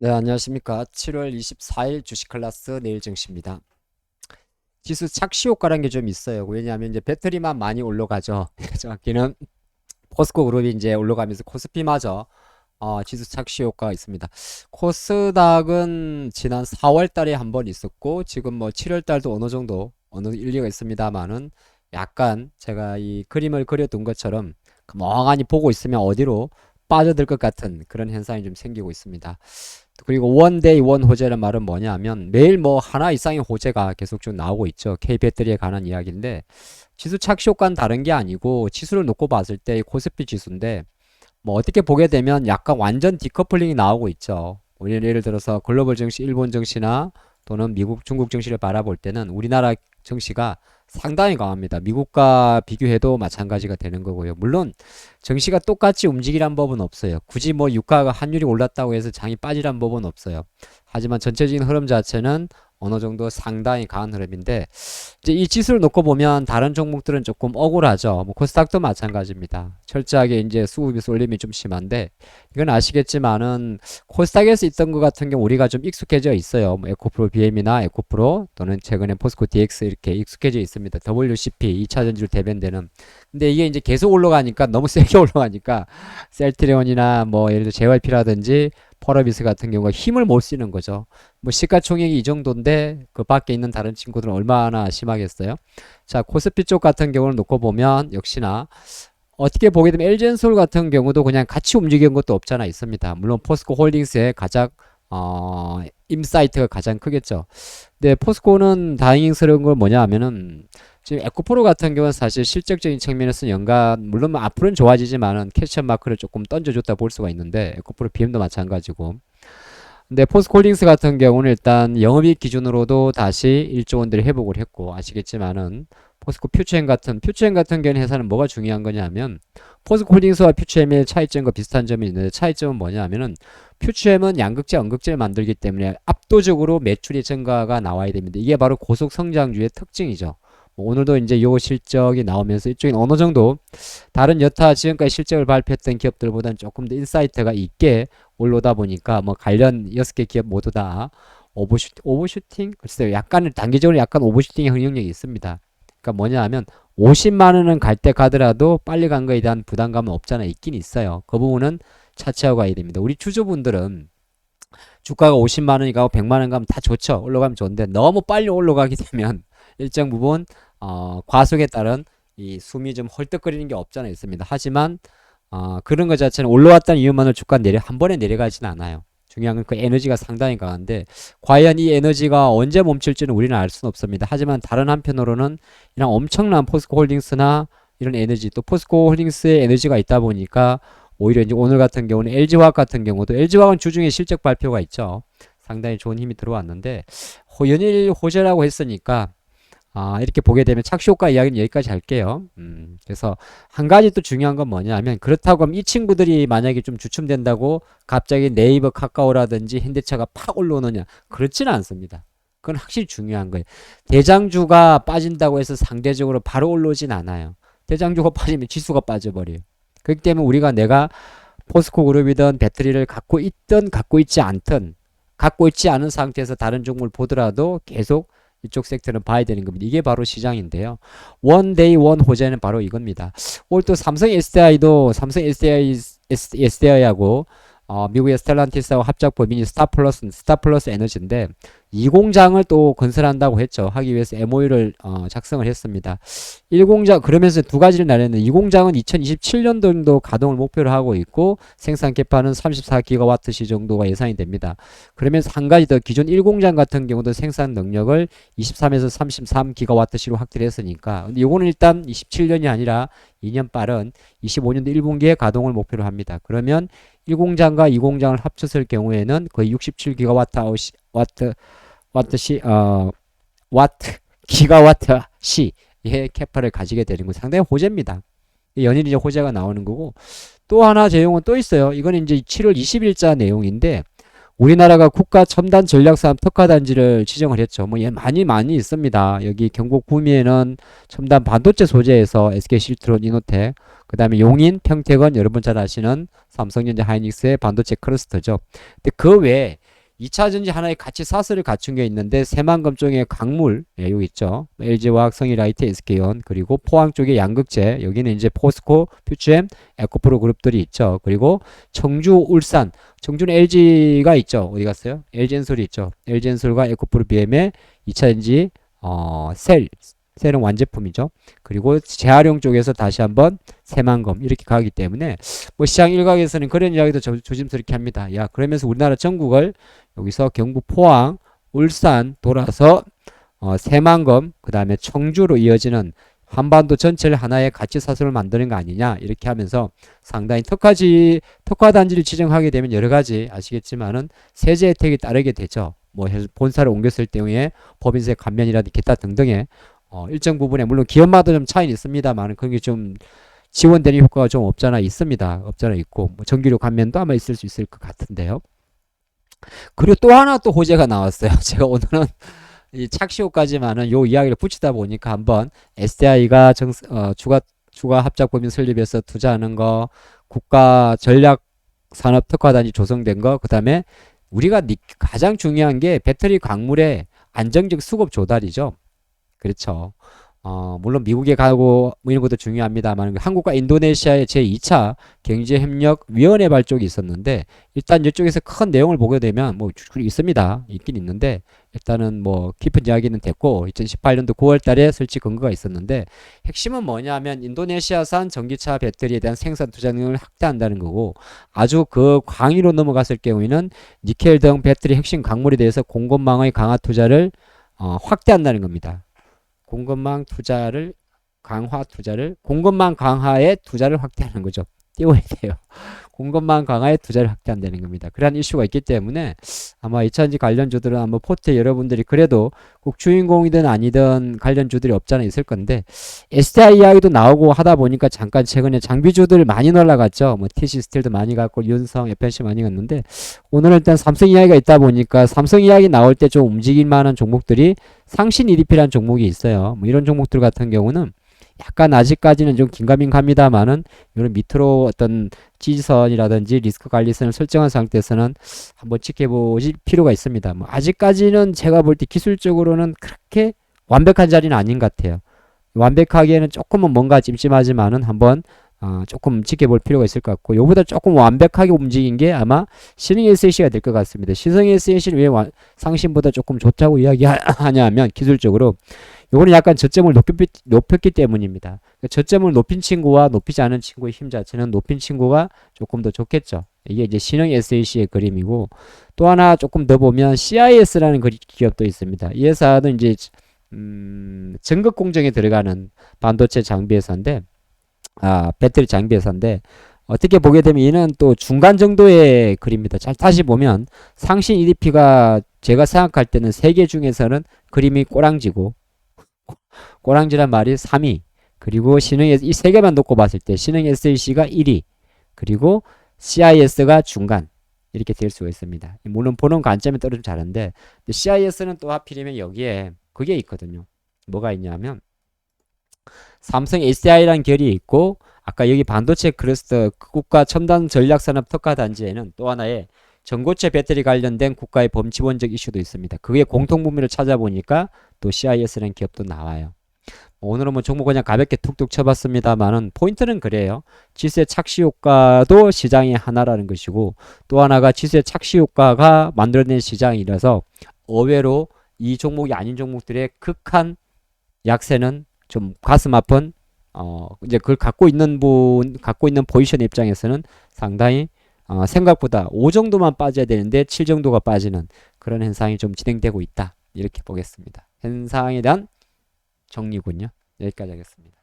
네, 안녕하십니까. 7월 24일 주식 클래스 내일 증시입니다. 지수 착시 효과라는 게 좀 있어요. 왜냐하면 이제 배터리만 많이 올라가죠. 정확히는 포스코 그룹이 이제 올라가면서 코스피마저 지수 착시 효과가 있습니다. 코스닥은 지난 4월 달에 한 번 있었고 지금 뭐 7월 달도 어느 정도 어느 일리가 있습니다만은 약간 제가 이 그림을 그려둔 것처럼 멍하니 보고 있으면 어디로 빠져들 것 같은 그런 현상이 좀 생기고 있습니다. 그리고 원데이 원 호재는 말은 뭐냐면 매일 뭐 하나 이상의 호재가 계속 좀 나오고 있죠. K배터리에 관한 이야기인데 지수 착시 효과는 다른 게 아니고 지수를 놓고 봤을 때 코스피 지수인데 뭐 어떻게 보게 되면 약간 완전 디커플링이 나오고 있죠. 우리는 예를 들어서 글로벌 증시, 일본 증시나 또는 미국, 중국 증시를 바라볼 때는 우리나라 증시가 상당히 강합니다. 미국과 비교해도 마찬가지가 되는 거고요. 물론 증시가 똑같이 움직이란 법은 없어요. 굳이 뭐 유가가 환율이 올랐다고 해서 장이 빠지란 법은 없어요. 하지만 전체적인 흐름 자체는 어느 정도 상당히 강한 흐름인데 이제 이 지수를 놓고 보면 다른 종목들은 조금 억울하죠. 뭐 코스닥도 마찬가지입니다. 철저하게 이제 수급이 쏠림이 좀 심한데 이건 아시겠지만은 코스닥에서 있던 것 같은 경우 우리가 좀 익숙해져 있어요. 뭐 에코프로 BM이나 에코프로 또는 최근에 포스코 DX 이렇게 익숙해져 있습니다. WCP 2차 전지로 대변되는. 근데 이게 이제 계속 올라가니까 너무 세게 올라가니까 셀트리온이나 뭐 예를 들어 JYP라든지 펄어비스 같은 경우가 힘을 못 쓰는 거죠. 뭐 시가총액이 이 정도인데 그 밖에 있는 다른 친구들은 얼마나 심하겠어요? 자, 코스피 쪽 같은 경우를 놓고 보면 역시나 어떻게 보게 되면 LG엔솔 같은 경우도 그냥 같이 움직이는 것도 없잖아 있습니다. 물론 포스코 홀딩스의 가장 임사이트가 가장 크겠죠. 근데 포스코는 다행스러운 걸 뭐냐 하면은 지금 에코프로 같은 경우는 사실 실적적인 측면에서 연간 물론 뭐 앞으로는 좋아지지만은 캐치업 마크를 조금 던져줬다 볼 수가 있는데 에코프로 BM도 마찬가지고 근데 포스코홀딩스 같은 경우는 일단 영업이익 기준으로도 다시 1조 원대를 회복을 했고 아시겠지만은 퓨처엠 같은 경우는 회사는 뭐가 중요한 거냐면 포스코홀딩스와 퓨처엠의 차이점과 비슷한 점이 있는데 차이점은 뭐냐면은 퓨처엠은 양극재, 음극재를 만들기 때문에 압도적으로 매출의 증가가 나와야 됩니다. 이게 바로 고속 성장주의 특징이죠. 뭐 오늘도 이제 요 실적이 나오면서 이쪽엔 어느 정도 다른 여타 지금까지 실적을 발표했던 기업들보다는 조금 더 인사이트가 있게 올라오다 보니까 뭐 관련 6개 기업 모두 다 오버슈팅? 글쎄요. 약간 단기적으로 약간 오버슈팅의 흔적력이 있습니다. 그러니까 뭐냐 하면 50만 원은 갈 때 가더라도 빨리 간 거에 대한 부담감은 없잖아 있긴 있어요. 그 부분은 차치하고 가야 됩니다. 우리 주주분들은 주가가 50만 원이 가고 100만 원 가면 다 좋죠. 올라가면 좋은데 너무 빨리 올라가게 되면 일정 부분 과속에 따른 이 숨이 좀 헐떡거리는 게 없잖아 있습니다. 하지만 그런 것 자체는 올라왔다는 이유만으로 주가 한 번에 내려가지는 않아요. 중요한 건 그 에너지가 상당히 강한데 과연 이 에너지가 언제 멈출지는 우리는 알 수는 없습니다. 하지만 다른 한편으로는 이런 엄청난 포스코 홀딩스나 이런 에너지 또 포스코 홀딩스의 에너지가 있다 보니까 오히려 이제 오늘 같은 경우는 LG화학 같은 경우도 LG화학은 주중에 실적 발표가 있죠. 상당히 좋은 힘이 들어왔는데 연일 호재라고 했으니까 이렇게 보게 되면 착시효과 이야기는 여기까지 할게요. 그래서 한 가지 또 중요한 건 뭐냐면 그렇다고 하면 이 친구들이 만약에 좀 주춤된다고 갑자기 네이버 카카오라든지 현대차가 팍 올라오느냐 그렇지는 않습니다. 그건 확실히 중요한 거예요. 대장주가 빠진다고 해서 상대적으로 바로 올라오진 않아요. 대장주가 빠지면 지수가 빠져버려요. 그렇기 때문에 우리가 내가 포스코 그룹이든 배터리를 갖고 있든 갖고 있지 않든 갖고 있지 않은 상태에서 다른 종목을 보더라도 계속 이쪽 섹터는 봐야 되는 겁니다. 이게 바로 시장인데요. 원데이 원 호재는 바로 이겁니다. 오늘 또 삼성 SDI하고 미국의 스텔란티스하고 합작 법인이 스타플러스 에너지인데 이 공장을 또 건설한다고 했죠. 하기 위해서 MOU를 작성을 했습니다. 1공장 그러면서 두 가지를 나눴는데 이 공장은 2027년 정도 가동을 목표로 하고 있고 생산 캐파는 34기가와트시 정도가 예상이 됩니다. 그러면서 한 가지 더 기존 1공장 같은 경우도 생산 능력을 23에서 33기가와트시로 확대를 했으니까 근데 이거는 일단 27년이 아니라 2년 빠른 25년도 1분기에 가동을 목표로 합니다. 그러면 1공장과 2공장을 합쳤을 경우에는 거의 67기가와트 기가와트 시의 캐파를 가지게 되는 건 상당히 호재입니다. 연일 이제 호재가 나오는 거고 또 하나 제용은 또 있어요. 이건 이제 7월 20일자 내용인데 우리나라가 국가 첨단 전략사업 특화단지를 지정을 했죠. 뭐 많이 있습니다. 여기 경북 구미에는 첨단 반도체 소재에서 SK실트론, 이노텍, 그 다음에 용인, 평택은 여러분 잘 아시는 삼성전자 하이닉스의 반도체 클러스터죠. 근데 그 외에 2차전지 하나의 가치 사슬을 갖춘 게 있는데 새만금종의 강물, 예, 여기 있죠. LG화학, 성일라이트, SK온, 그리고 포항 쪽의 양극재, 여기는 이제 포스코, 퓨처엠, 에코프로 그룹들이 있죠. 그리고 청주, 울산, 청주는 LG가 있죠. 어디 갔어요? LG엔솔이 있죠. LG엔솔과 에코프로 BM의 2차전지 셀은 완제품이죠. 그리고 재활용 쪽에서 다시 한번 새만금 이렇게 가기 때문에 뭐 시장 일각에서는 그런 이야기도 조심스럽게 합니다. 야, 그러면서 우리나라 전국을 여기서 경북 포항, 울산 돌아서 새만금, 그 다음에 청주로 이어지는 한반도 전체를 하나의 가치 사슬을 만드는 거 아니냐 이렇게 하면서 상당히 특화 단지를 지정하게 되면 여러 가지 아시겠지만은 세제 혜택이 따르게 되죠. 뭐 본사를 옮겼을 경우에 법인세 감면이라든지 기타 등등의 일정 부분에 물론 기업마다 좀 차이는 있습니다만 그게 좀 지원되는 효과가 좀 없잖아 있습니다. 없잖아 있고 뭐 전기료 감면도 아마 있을 수 있을 것 같은데요. 그리고 또 하나 또 호재가 나왔어요. 제가 오늘은 이 착시효까지만은 요 이야기를 붙이다 보니까 한번 SDI가 추가 합작 법인 설립해서 투자하는 거, 국가 전략 산업 특화단지 조성된 거, 그 다음에 우리가 가장 중요한 게 배터리 광물의 안정적 수급 조달이죠. 그렇죠. 물론 미국에 가고 뭐 이런 것도 중요합니다만 한국과 인도네시아의 제2차 경제협력위원회 발족이 있었는데 일단 이쪽에서 큰 내용을 보게 되면 뭐 있습니다. 있긴 있는데 일단은 뭐 깊은 이야기는 됐고 2018년도 9월 달에 설치 근거가 있었는데 핵심은 뭐냐면 인도네시아산 전기차 배터리에 대한 생산 투자 능력을 확대한다는 거고 아주 그 광위로 넘어갔을 경우에는 니켈 등 배터리 핵심 광물에 대해서 공급망의 강화 투자를 확대한다는 겁니다. 공급망 강화에 투자를 확대하는 거죠. 띄워야 돼요. 공급망 강화에 투자를 확대한다는 겁니다. 그러한 이슈가 있기 때문에 아마 2차전지 관련주들은 아마 포트에 여러분들이 그래도 꼭 주인공이든 아니든 관련주들이 없잖아 있을 건데 SDI 이야기도 나오고 하다 보니까 잠깐 최근에 장비주들 많이 날라갔죠. 뭐 TC 스틸도 많이 갔고 윤성, FNC 많이 갔는데 오늘은 일단 삼성 이야기가 있다 보니까 삼성 이야기 나올 때 좀 움직일 만한 종목들이 상신 EDP라는 종목이 있어요. 뭐 이런 종목들 같은 경우는 약간 아직까지는 좀 긴가민가합니다만은 이런 밑으로 어떤 지지선이라든지 리스크 관리선을 설정한 상태에서는 한번 지켜보실 필요가 있습니다. 뭐 아직까지는 제가 볼 때 기술적으로는 그렇게 완벽한 자리는 아닌 것 같아요. 완벽하기에는 조금은 뭔가 찜찜하지만은 한번 조금 지켜볼 필요가 있을 것 같고 요보다 조금 완벽하게 움직인 게 아마 신흥 SAC가 될 것 같습니다. 신흥 SAC는 왜 상신보다 조금 좋다고 이야기하냐면 기술적으로 요거는 약간 저점을 높였기 때문입니다. 저점을 높인 친구와 높이지 않은 친구의 힘 자체는 높인 친구가 조금 더 좋겠죠. 이게 이제 신흥 SAC의 그림이고 또 하나 조금 더 보면 CIS라는 기업도 있습니다. 이 회사는 이제 전극 공정에 들어가는 반도체 장비 회사인데 배터리 장비 회사인데 어떻게 보게 되면 얘는 또 중간 정도의 그림입니다. 잘 다시 보면 상신 EDP가 제가 생각할 때는 세계 중에서는 그림이 꼬랑지고 꼬랑지란 말이 3위 그리고 이 세 개만 놓고 봤을 때 신흥 SAC가 1위 그리고 CIS가 중간 이렇게 될 수가 있습니다. 물론 보는 관점에 따라 좀 다른데 CIS는 또 하필이면 여기에 그게 있거든요. 뭐가 있냐면 삼성 SDI라는 결이 있고 아까 여기 반도체 클러스터 국가 첨단 전략산업 특화 단지에는 또 하나의 전고체 배터리 관련된 국가의 범지원적 이슈도 있습니다. 그게 공통분모를 찾아보니까 또 CIS라는 기업도 나와요. 오늘은 뭐 종목 그냥 가볍게 툭툭 쳐봤습니다만은 포인트는 그래요. 지수의 착시 효과도 시장의 하나라는 것이고 또 하나가 지수의 착시 효과가 만들어낸 시장이라서 의외로 이 종목이 아닌 종목들의 극한 약세는 좀 가슴 아픈 이제 그걸 갖고 있는 포지션 입장에서는 상당히 생각보다 5 정도만 빠져야 되는데 7 정도가 빠지는 그런 현상이 좀 진행되고 있다. 이렇게 보겠습니다. 현상에 대한 정리군요. 여기까지 하겠습니다.